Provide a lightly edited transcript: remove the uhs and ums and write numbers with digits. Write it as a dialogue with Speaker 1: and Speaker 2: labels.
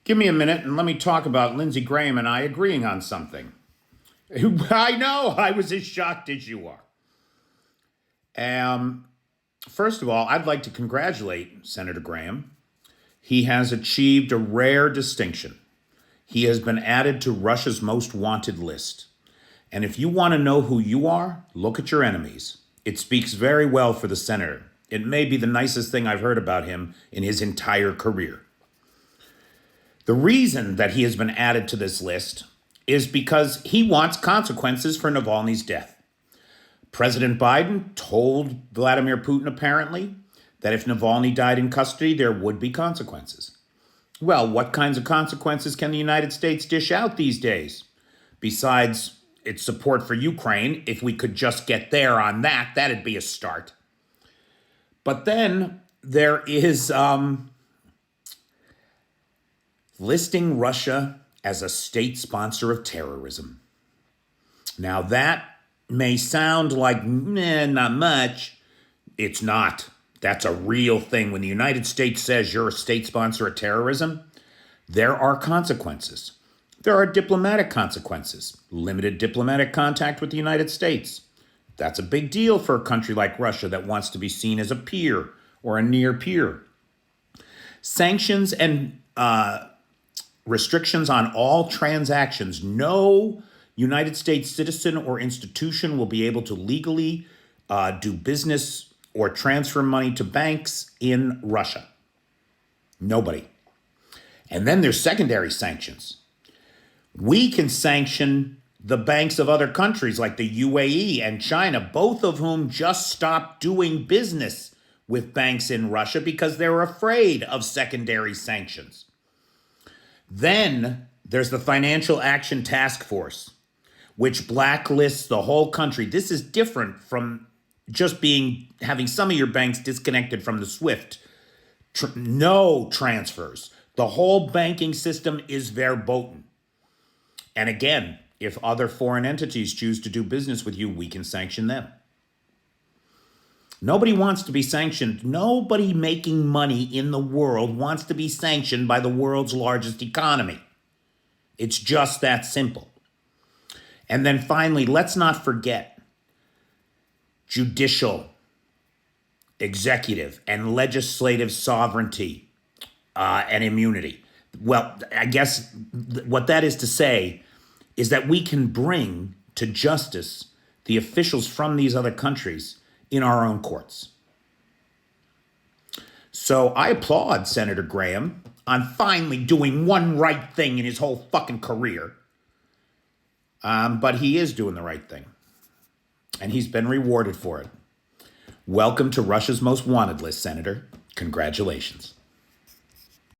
Speaker 1: Give me a minute and let me talk about Lindsay Graham and I agreeing on something. I know, I was as shocked as you are. Um, First of all, I'd like to congratulate Senator Graham. He has achieved a rare distinction. He has been added to Russia's most wanted list. And if you want to know who you are, look at your enemies. It speaks very well for the senator. It may be the nicest thing I've heard about him in his entire career. The reason that he has been added to this list is because he wants consequences for Navalny's death. President Biden told Vladimir Putin, apparently, that if Navalny died in custody, there would be consequences. Well, what kinds of consequences can the United States dish out these days? Besides its support for Ukraine, if we could just get there on that, that'd be a start. But then there is listing Russia as a state sponsor of terrorism. Now that may sound like, not much. It's not. That's a real thing. When the United States says you're a state sponsor of terrorism, there are consequences. There are diplomatic consequences. Limited diplomatic contact with the United States. That's a big deal for a country like Russia that wants to be seen as a peer or a near peer. Sanctions and restrictions on all transactions. No United States citizen or institution will be able to legally do business or transfer money to banks in Russia. Nobody. And then there's secondary sanctions. We can sanction the banks of other countries like the UAE and China, both of whom just stopped doing business with banks in Russia because they're afraid of secondary sanctions. Then there's the Financial Action Task Force, which blacklists the whole country. This is different from just having some of your banks disconnected from the SWIFT. No transfers. The whole banking system is verboten. And again, if other foreign entities choose to do business with you, we can sanction them. Nobody wants to be sanctioned. Nobody making money in the world wants to be sanctioned by the world's largest economy. It's just that simple. And then finally, let's not forget judicial, executive, and legislative sovereignty and immunity. Well, I guess what that is to say is that we can bring to justice the officials from these other countries in our own courts. So I applaud Senator Graham on finally doing one right thing in his whole fucking career. But he is doing the right thing. And he's been rewarded for it. Welcome to Russia's most wanted list, Senator. Congratulations.